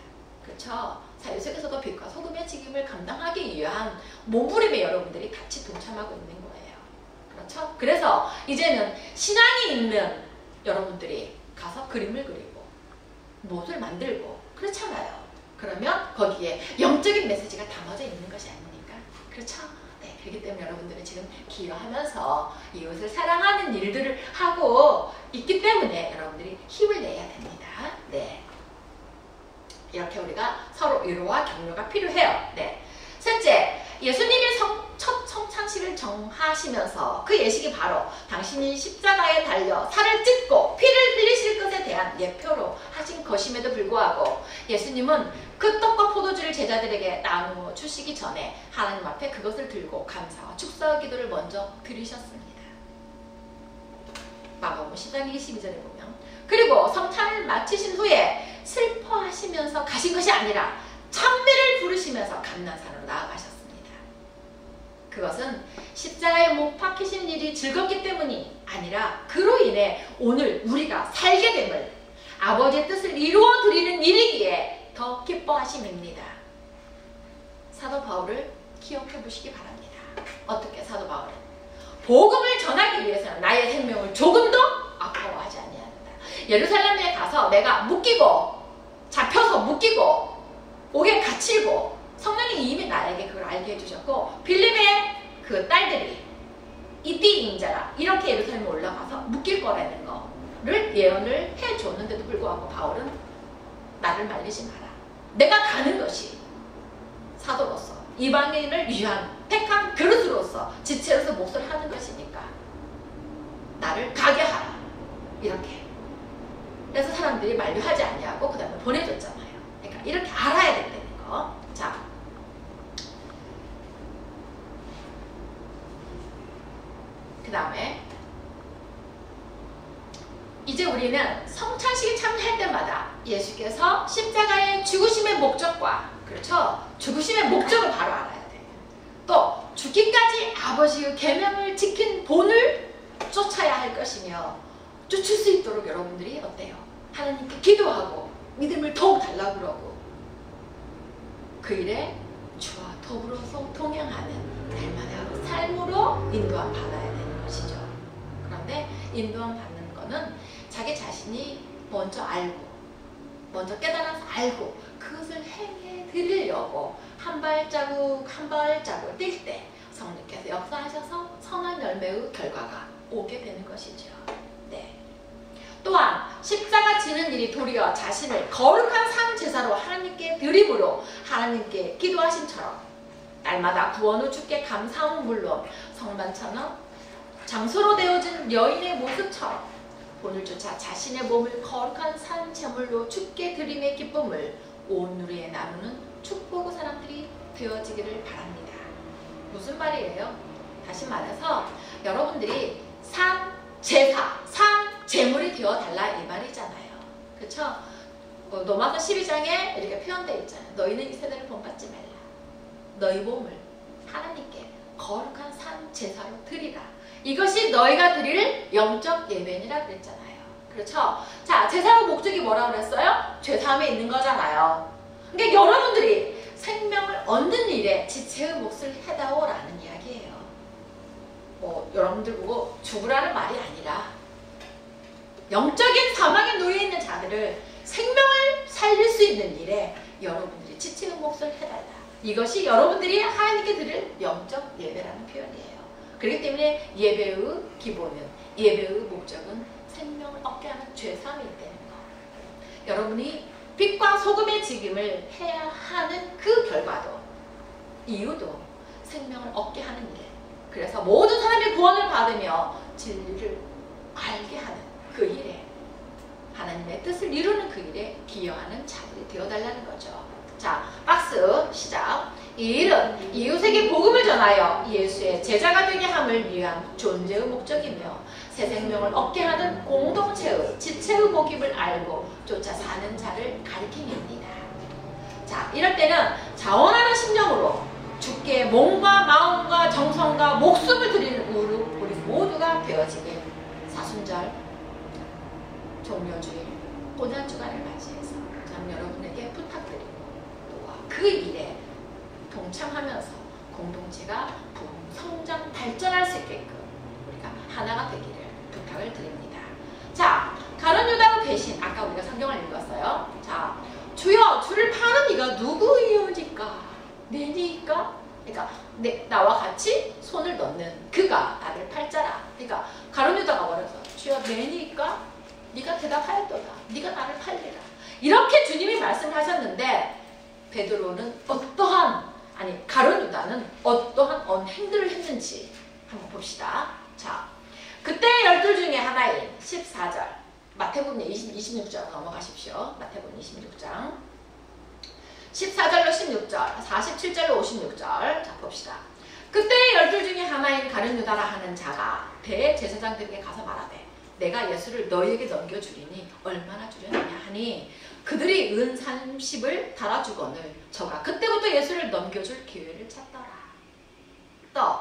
그렇죠? 사회 속에서도 빛과 소금의 직임을 감당하기 위한 몸부림에 여러분들이 같이 동참하고 있는 거예요. 그렇죠? 그래서 이제는 신앙이 있는 여러분들이 가서 그림을 그리고 못을 만들고 그렇잖아요. 그러면 거기에 영적인 메시지가 담아져 있는 것이 아닙니까? 그렇죠? 네, 그렇기 때문에 여러분들은 지금 기여하면서 이웃을 사랑하는 일들을 하고 있기 때문에 여러분들이 힘을 내야 됩니다. 네, 이렇게 우리가 서로 위로와 격려가 필요해요. 네. 셋째, 예수님이 첫 성찬식을 정하시면서 그 예식이 바로 당신이 십자가에 달려 살을 찢고 피를 흘리실 것에 대한 예표로 하신 것임에도 불구하고 예수님은 그 떡과 포도주를 제자들에게 나누어 주시기 전에 하나님 앞에 그것을 들고 감사와 축사와 기도를 먼저 드리셨습니다. 마가복음 10장 22절에 보면, 그리고 성찬을 마치신 후에 슬퍼하시면서 가신 것이 아니라 찬미를 부르시면서 감난산으로 나아가셨습니다. 그것은 십자가에 못 박히신 일이 즐겁기 때문이 아니라 그로 인해 오늘 우리가 살게 됨을, 아버지의 뜻을 이루어 드리는 일이기에 더 기뻐하심입니다. 사도 바울을 기억해 보시기 바랍니다. 어떻게 사도 바울은 복음을 전하기 위해서는 나의 생명을 조금도 아까워하지 아니한다. 예루살렘에 가서 내가 묶이고 잡혀서 묶이고 옥에 갇히고 성령이 이미 나에게 그걸 알게 해주셨고, 빌립의 그 딸들이 이띠 인자가 이렇게 예루살렘에 올라가서 묶일 거라는 거를 예언을 해줬는데도 불구하고 바울은 나를 말리지 마라. 내가 가는 것이 사도로서 이방인을 위한 택한 그릇으로서 지체로서 몫을 하는 것이니까 나를 가게 하라. 이렇게. 그래서 사람들이 만류하지 아니하고 그 다음에 보내줬잖아요. 그러니까 이렇게 알아야 된다는 거. 자, 그 다음에 이제 우리는 성찬식에 참여할 때마다 예수께서 십자가의 죽으심의 목적과, 그렇죠? 죽으심의 목적을 바로 알아야 돼요. 또 죽기까지 아버지의 계명을 지킨 본을 쫓아야 할 것이며, 쫓을 수 있도록 여러분들이 어때요? 하나님께 기도하고 믿음을 더욱 달라고 그러고 그 일에 주와 더불어서 동행하는 날마다 삶으로 인도함 받아야 되는 것이죠. 그런데 인도함 받는 거는 자기 자신이 먼저 알고, 먼저 깨달아서 알고 그것을 행해 드리려고 한 발자국 한 발자국 뛸 때 성령께서 역사하셔서 선한 열매의 결과가 오게 되는 것이죠. 네. 또한 십자가 지는 일이 도리어 자신을 거룩한 상 제사로 하나님께 드림으로 하나님께 기도하신처럼 날마다 구원 후 주께 감사함은 물론 성만찬은 장소로 되어진 여인의 모습처럼 본을 쫓아 자신의 몸을 거룩한 산 제물로 주께 드림의 기쁨을 온 누리에 나누는 축복의 사람들이 되어지기를 바랍니다. 무슨 말이에요? 다시 말해서 여러분들이 산 제사, 산 제물이 되어달라 이 말이잖아요. 그렇죠? 로마서 12장에 이렇게 표현되어 있잖아요. 너희는 이 세대를 본받지 말라. 너희 몸을 하나님께 거룩한 산 제사로 드리라. 이것이 너희가 드릴 영적 예배니라 그랬잖아요. 그렇죠? 자, 제사의 목적이 뭐라고 그랬어요? 죄사함에 있는 거잖아요. 그러니까 여러분들이 생명을 얻는 일에 지체의 몫을 해다오라는 이야기예요. 여러분들 보고 죽으라는 말이 아니라 영적인 사망에 놓여있는 자들을 생명을 살릴 수 있는 일에 여러분들이 지체의 몫을 해달라. 이것이 여러분들이 하나님께 드릴 영적 예배라는 표현이에요. 그렇기 때문에 예배의 기본은, 예배의 목적은 생명을 얻게 하는 죄사함이 있다는 거. 여러분이 빛과 소금의 직임을 해야 하는 그 결과도, 이유도 생명을 얻게 하는 일. 그래서 모든 사람이 구원을 받으며 진리를 알게 하는 그 일에, 하나님의 뜻을 이루는 그 일에 기여하는 자들이 되어달라는 거죠. 자, 박스 시작. 이 일은 이웃에게 복음을 전하여 예수의 제자가 되게 함을 위한 존재의 목적이며 새 생명을 얻게 하는 공동체의 지체의 복임을 알고 쫓아 사는 자를 가리킴입니다. 자, 이럴 때는 자원하는 심령으로 주께 몸과 마음과 정성과 목숨을 드리는 우리 모두가 되어지길 사순절, 종료주일, 고난주간을 맞이해서 저는 여러분에게 부탁드리고 또 그 일에 동참하면서 공동체가 성장, 발전할 수 있게끔 우리가 하나가 되기를 부탁을 드립니다. 자, 가룟 유다의 배신, 아까 우리가 성경을 읽었어요. 자, 주여 주를 파는 이가 누구이오니까? 내니까? 그러니까 나와 같이 손을 넣는 그가 나를 팔자라. 그러니까 가룟 유다가 뭐래서 주여 내니까? 네가 대답하였도다. 네가 나를 팔리라. 이렇게 주님이 말씀하셨는데 베드로는 가룟 유다는 어떠한 행들을 했는지 한번 봅시다. 자, 그때 12 중에 하나인 14절 마태복음 26절 넘어가십시오. 마태복음 26장 14절로 16절 47절로 56절 자 봅시다. 그때 12 중에 하나인 가룟 유다라 하는 자가 대제사장들에게 가서 말하되 내가 예수를 너희에게 넘겨주리니 얼마나 주려느냐 하니 그들이 은 30을 달아주거늘 저가 그때부터 예수를 넘겨줄 기회를 찾더라. 또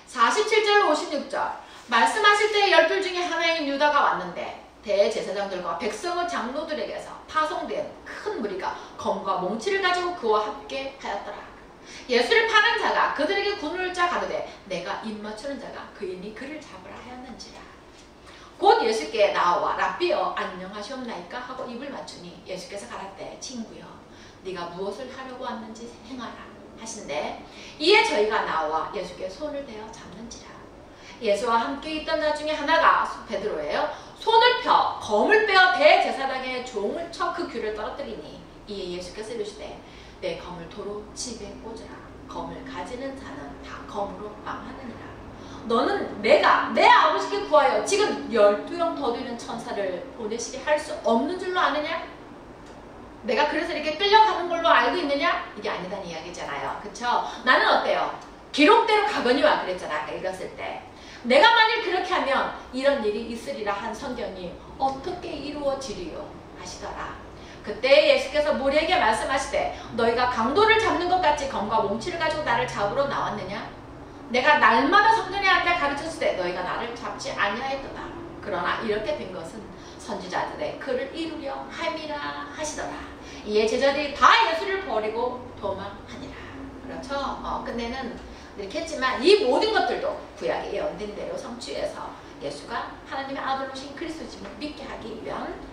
47절 56절 말씀하실 때 12 중에 하나인 유다가 왔는데 대제사장들과 백성의 장로들에게서 파송된 큰 무리가 검과 몽치를 가지고 그와 함께 하였더라. 예수를 파는 자가 그들에게 군을 짜 가로되 내가 입 맞추는 자가 그이니 그를 잡으라 하였는지라. 곧 예수께 나와 랍비여 안녕하시옵나이까 하고 입을 맞추니 예수께서 가라되 친구여 네가 무엇을 하려고 왔는지 행하라 하신대 이에 저희가 나와 예수께 손을 대어 잡는지라. 예수와 함께 있던 자 중에 하나가 베드로예요. 손을 펴 검을 빼어 대제사장의 종을 쳐 그 귀를 떨어뜨리니 이에 예수께서 이르시되 내 검을 도로 집에 꽂으라. 검을 가지는 자는 다 검으로 망하느니라. 너는 내 아버지께 구하여 지금 12형 더 되는 천사를 보내시게 할 수 없는 줄로 아느냐? 내가 그래서 이렇게 끌려가는 걸로 알고 있느냐? 이게 아니다는 이야기잖아요. 그쵸? 나는 어때요? 기록대로 가거니와 그랬잖아. 아까 읽었을 때. 내가 만일 그렇게 하면 이런 일이 있으리라 한 성경이 어떻게 이루어지리요? 하시더라. 그때 예수께서 무리에게 말씀하시되 너희가 강도를 잡는 것 같이 검과 몽치를 가지고 나를 잡으러 나왔느냐? 내가 날마다 성전에 앉아 가르쳤을 때 너희가 나를 잡지 아니하였도다. 그러나 이렇게 된 것은 선지자들의 글을 이루려 함이라 하시더라. 이에 제자들이 다 예수를 버리고 도망하니라. 그렇죠? 끝내는 이렇게 했지만 이 모든 것들도 구약에 예언된 대로 성취해서 예수가 하나님의 아들로신 그리스도심을 믿게 하기 위한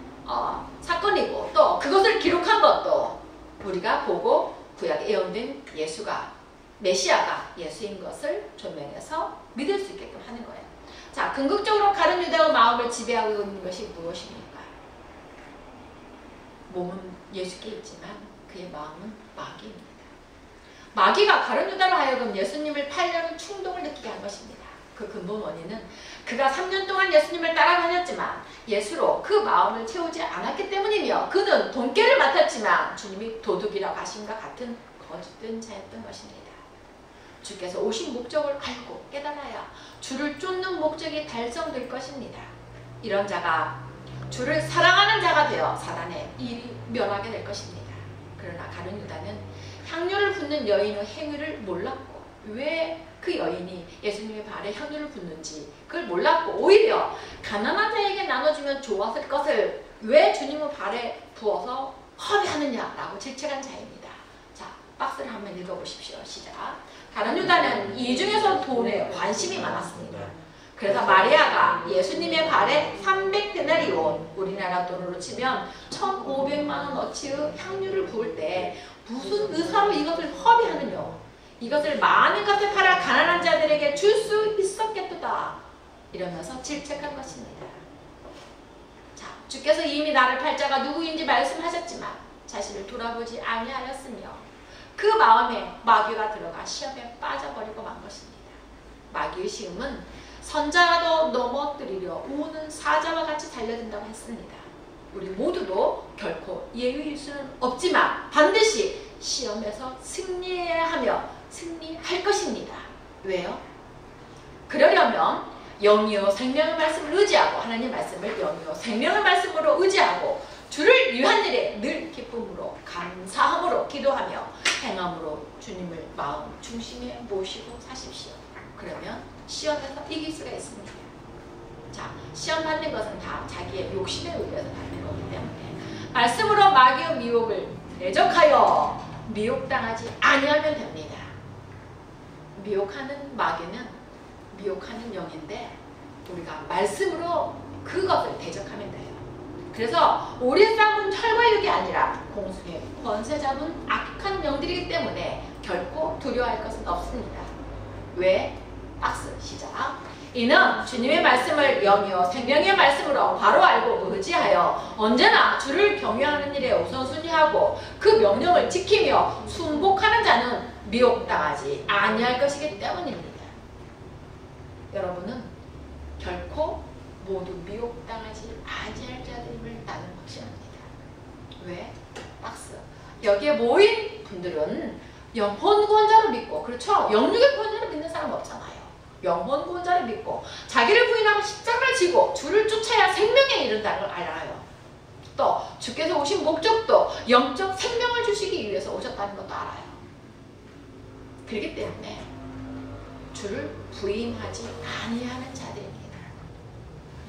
사건이고, 또 그것을 기록한 것도 우리가 보고 구약에 예언된 예수가 메시아가 예수인 것을 조명해서 믿을 수 있게끔 하는 거예요. 자, 궁극적으로 가룟 유다의 마음을 지배하고 있는 것이 무엇입니까? 몸은 예수께 있지만 그의 마음은 마귀입니다. 마귀가 가룟 유다로 하여금 예수님을 팔려는 충동을 느끼게 한 것입니다. 그 근본 원인은 그가 3년 동안 예수님을 따라다녔지만 예수로 그 마음을 채우지 않았기 때문이며, 그는 돈깨를 맡았지만 주님이 도둑이라고 하심과 같은 거짓된 자였던 것입니다. 주께서 오신 목적을 알고 깨달아야 주를 쫓는 목적이 달성될 것입니다. 이런 자가 주를 사랑하는 자가 되어 사단의 일이 멸하게 될 것입니다. 그러나 가룟 유다는 향료를 붓는 여인의 행위를 몰랐고, 왜 그 여인이 예수님의 발에 향료를 붓는지 그걸 몰랐고, 오히려 가난한 자에게 나눠주면 좋았을 것을 왜 주님의 발에 부어서 허비하느냐라고 질책한 자입니다. 자, 박스를 한번 읽어보십시오. 시작. 가룟 유다는 이 중에서 돈에 관심이 많았습니다. 그래서 마리아가 예수님의 발에 300데나리온, 우리나라 돈으로 치면 1,500만 원어치의 향유를 부을 때 무슨 의사로 이것을 허비하느냐, 이것을 많은 것을 팔아 가난한 자들에게 줄 수 있었겠도다, 이러면서 질책한 것입니다. 자, 주께서 이미 나를 팔 자가 누구인지 말씀하셨지만 자신을 돌아보지 아니하였으며 그 마음에 마귀가 들어가 시험에 빠져버리고 만 것입니다. 마귀의 시험은 선자라도 넘어뜨리려 우는 사자와 같이 달려든다고 했습니다. 우리 모두도 결코 예외일 수는 없지만 반드시 시험에서 승리해야 하며 승리할 것입니다. 왜요? 그러려면 영이요 생명의 말씀을 의지하고, 하나님 말씀을 영이요 생명의 말씀으로 의지하고 주를 위한 일에 늘 기쁨으로 감사함으로 기도하며 행함으로 주님을 마음 중심에 모시고 사십시오. 그러면 시험에서 이길 수가 있습니다. 자, 시험 받는 것은 다 자기의 욕심에 의해서 받는 거기 때문에 말씀으로 마귀의 미혹을 대적하여 미혹당하지 아니하면 됩니다. 미혹하는 마귀는 미혹하는 영인데 우리가 말씀으로 그것을 대적하면 돼요. 그래서 오래 싸운 혈과 육이 아니라 공중의 권세 잡은 악한 영들이기 때문에 결코 두려워할 것은 없습니다. 왜? 박스 시작. 이는 주님의 말씀을 영이요 생명의 말씀으로 바로 알고 의지하여 언제나 주를 경외하는 일에 우선순위하고 그 명령을 지키며 순복하는 자는 미혹당하지 아니할 것이기 때문입니다. 여러분은 결코 모두 미혹당하지 아니할 자들임을 나는 확신합니다. 왜? 박스. 여기에 모인 분들은 영혼 구원자를 믿고, 그렇죠? 영육의 구원자를 믿는 사람 없잖아요. 영혼 구원자를 믿고 자기를 부인하고 십자가를 지고 주를 쫓아야 생명에 이른다는 걸 알아요. 또 주께서 오신 목적도 영적 생명을 주시기 위해서 오셨다는 것도 알아요. 그렇기 때문에 주를 부인하지 아니하는 자들입니다.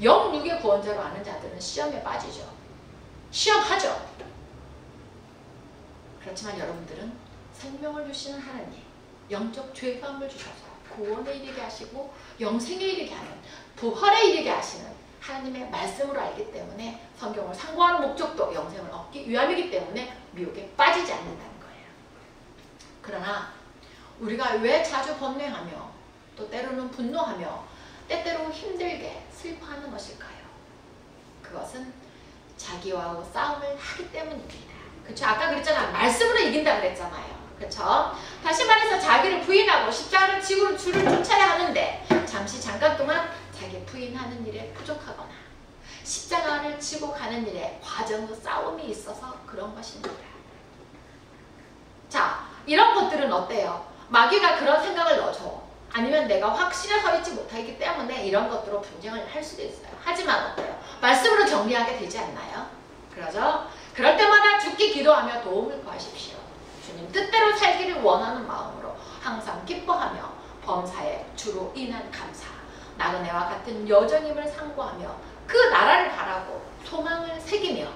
영육의 구원자로 아는 자들은 시험에 빠지죠. 시험하죠. 그렇지만 여러분들은 생명을 주시는 하나님, 영적 죄감을 주셔서 구원에 이르게 하시고 영생에 이르게 하는, 부활에 이르게 하시는 하나님의 말씀으로 알기 때문에 성경을 상고하는 목적도 영생을 얻기 위함이기 때문에 미혹에 빠지지 않는다는 거예요. 그러나 우리가 왜 자주 번뇌하며 또 때로는 분노하며 때때로 힘들게 슬퍼하는 것일까요? 그것은 자기와의 싸움을 하기 때문입니다. 그렇죠? 아까 그랬잖아. 말씀으로 이긴다 그랬잖아요. 그렇죠? 다시 말해서 자기를 부인하고 십자가를 지고 주를 쫓아야 하는데 잠깐 동안 자기 부인하는 일에 부족하거나 십자가를 지고 가는 일에 과정의 싸움이 있어서 그런 것입니다. 자, 이런 것들은 어때요? 마귀가 그런 생각을 넣어줘. 아니면 내가 확신에 서 있지 못하기 때문에 이런 것들로 분쟁을 할 수도 있어요. 하지만 어때요? 말씀으로 정리하게 되지 않나요? 그러죠? 그럴 때마다 주께 기도하며 도움을 구하십시오. 주님 뜻대로 살기를 원하는 마음으로 항상 기뻐하며 범사에 주로 인한 감사, 나그네와 같은 여정임을 상고하며 그 나라를 바라고 소망을 새기며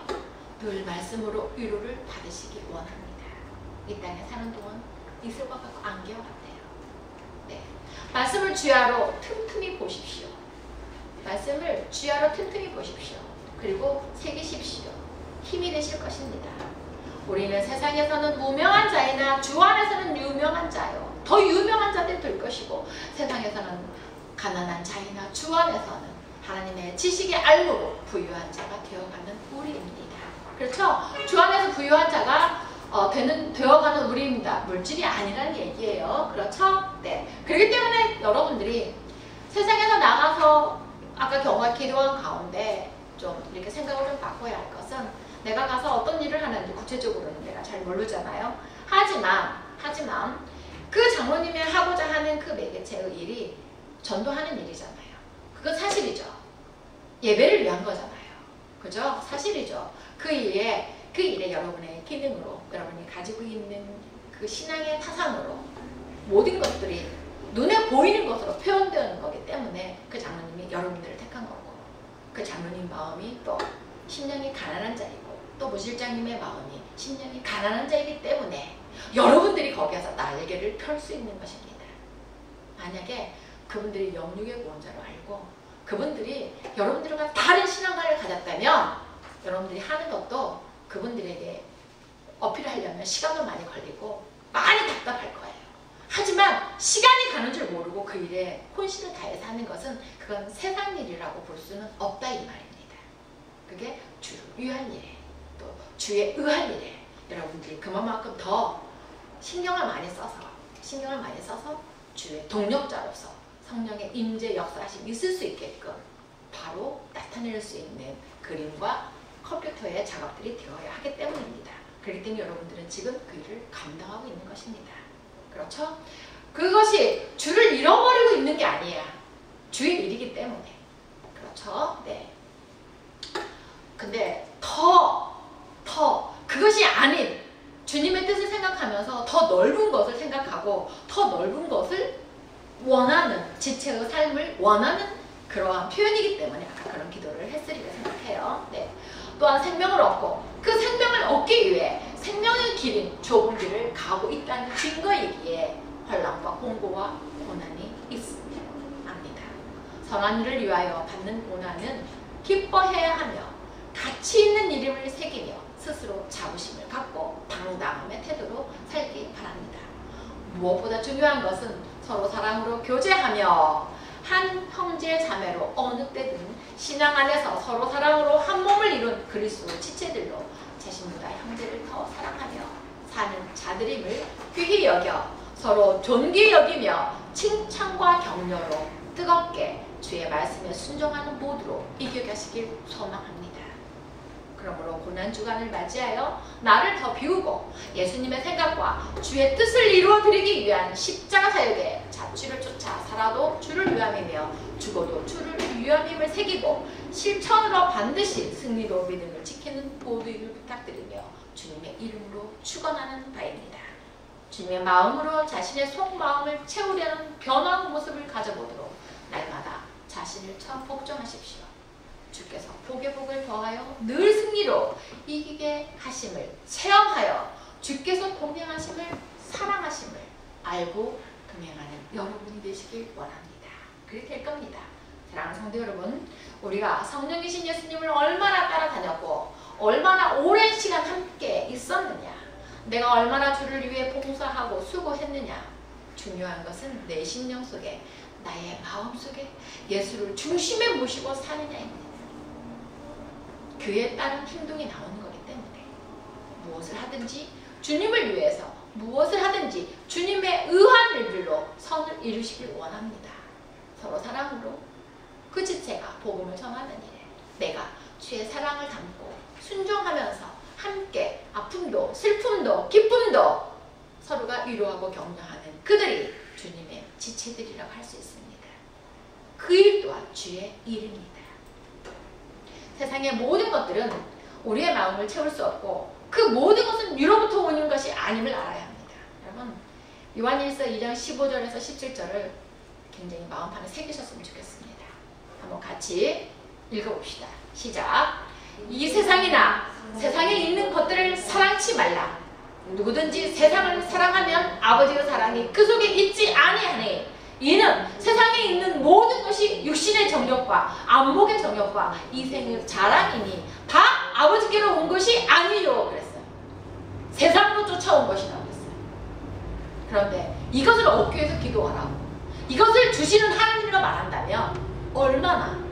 늘 말씀으로 위로를 받으시기 원합니다. 이 땅에 사는 동안 이슬과 같고 안개와 같아요. 네. 말씀을 주야로 틈틈이 보십시오. 말씀을 주야로 틈틈이 보십시오. 그리고 새기십시오. 힘이 되실 것입니다. 우리는 세상에서는 무명한 자이나 주 안에서는 유명한 자요. 더 유명한 자들 될 것이고 세상에서는 가난한 자이나 주 안에서는 하나님의 지식의 알므로 부유한 자가 되어가는 우리입니다. 그렇죠? 주 안에서 부유한 자가 되어가는 우리입니다. 물질이 아니라는 얘기예요. 그렇죠? 네. 그렇기 때문에 여러분들이 세상에서 나가서 아까 경과 기도한 가운데 좀 이렇게 생각을 좀 바꿔야 할 것은 내가 가서 어떤 일을 하는지 구체적으로는 내가 잘 모르잖아요. 하지만 그 장로님이 하고자 하는 그 매개체의 일이 전도하는 일이잖아요. 그건 사실이죠. 예배를 위한 거잖아요. 그죠? 사실이죠. 그 일에 여러분의 기능으로, 여러분이 가지고 있는 그 신앙의 타산으로 모든 것들이 눈에 보이는 것으로 표현되는 거기 때문에 그 장로님이 여러분들을 택한 거고, 그 장로님 마음이 또 심령이 가난한 자이고, 또 무실장님의 마음이 심령이 가난한 자이기 때문에 여러분들이 거기에서 날개를 펼 수 있는 것입니다. 만약에 그분들이 영육의 구원자로 알고 그분들이 여러분들과 다른 신앙관을 가졌다면 여러분들이 하는 것도 그분들에게 어필하려면 시간도 많이 걸리고 많이 답답할 거예요. 하지만 시간이 가는 줄 모르고 그 일에 혼신을 다해서 하는 것은 그건 세상 일이라고 볼 수는 없다 이 말입니다. 그게 주를 위한 일에 또 주에 의한 일에 여러분들이 그만큼 더 신경을 많이 써서 주의 동력자로서 성령의 임재 역사하심이 있을 수 있게끔 바로 나타낼 수 있는 그림과 컴퓨터의 작업들이 되어야 하기 때문입니다. 그렇기 때문에 여러분들은 지금 그 일을 감당하고 있는 것입니다. 그렇죠? 그것이 주를 잃어버리고 있는 게 아니야. 주의 일이기 때문에. 그렇죠? 네. 근데 더 그것이 아닌 주님의 뜻을 생각하면서 더 넓은 것을 생각하고 더 넓은 것을 원하는 지체의 삶을 원하는 그러한 표현이기 때문에 아까 그런 기도를 했으리라 생각해요. 네. 또한 생명을 얻고 그 생명을 얻기 위해 생명의 길인 좁은 길을 가고 있다는 증거이기에 환난과 공고와 고난이 있습니다. 선한 일을 위하여 받는 고난은 기뻐해야 하며 가치 있는 이름을 새기며 스스로 자부심을 갖고 당당함의 태도로 살기 바랍니다. 무엇보다 중요한 것은 서로 사랑으로 교제하며 한 형제 자매로 어느 때든 신앙 안에서 서로 사랑으로 한 몸을 이룬 그리스도의 지체들로 자신보다 형제를 더 사랑하며 사는 자들임을 귀히 여겨 서로 존귀 여기며 칭찬과 격려로 뜨겁게 주의 말씀에 순종하는 모두로 이겨가시길 소망합니다. 그러므로 고난주간을 맞이하여 나를 더 비우고 예수님의 생각과 주의 뜻을 이루어드리기 위한 십자가 사역에 잡주를 쫓아 살아도 주를 위함이며 죽어도 주를 위함임을 새기고 실천으로 반드시 승리로 믿음을 지키는 모두임을 부탁드리며 주님의 이름으로 축원하는 바입니다. 주님의 마음으로 자신의 속마음을 채우려는 변화의 모습을 가져보도록 날마다 자신을 참 복종하십시오. 주께서 복에 복을 더하여 늘 승리로 이기게 하심을 체험하여 주께서 동행하심을 사랑하심을 알고 동행하는 여러분이 되시길 원합니다. 그렇게 될 겁니다. 사랑하는 성도 여러분, 우리가 성령이신 예수님을 얼마나 따라다녔고 얼마나 오랜 시간 함께 있었느냐, 내가 얼마나 주를 위해 봉사하고 수고했느냐, 중요한 것은 내 심령 속에 나의 마음 속에 예수를 중심에 모시고 사느냐입니다. 그에 따른 행동이 나오는 거기 때문에 무엇을 하든지 주님을 위해서 무엇을 하든지 주님의 의한 일들로 선을 이루시길 원합니다. 서로 사랑으로 그 지체가 복음을 전하는 일에 내가 주의 사랑을 담고 순종하면서 함께 아픔도 슬픔도 기쁨도 서로가 위로하고 격려하는 그들이 주님의 지체들이라고 할 수 있습니다. 그 일 또한 주의 일입니다. 세상의 모든 것들은 우리의 마음을 채울 수 없고 그 모든 것은 위로부터 오는 것이 아님을 알아야 합니다. 여러분, 요한일서 2장 15절에서 17절을 굉장히 마음판에 새기셨으면 좋겠습니다. 한번 같이 읽어봅시다. 시작. 이 세상이나 세상에 있는 것들을 사랑치 말라. 누구든지 세상을 사랑하면 아버지의 사랑이 그 속에 있지 아니하니 이는 세상에 있는 모든 것이 육신의 정욕과 안목의 정욕과 이생의 자랑이니 다 아버지께로 온 것이 아니요 그랬어요. 세상으로 쫓아온 것이라고 그랬어요. 그런데 이것을 얻기 위해서 기도하라고 이것을 주시는 하나님이라 말한다면 얼마나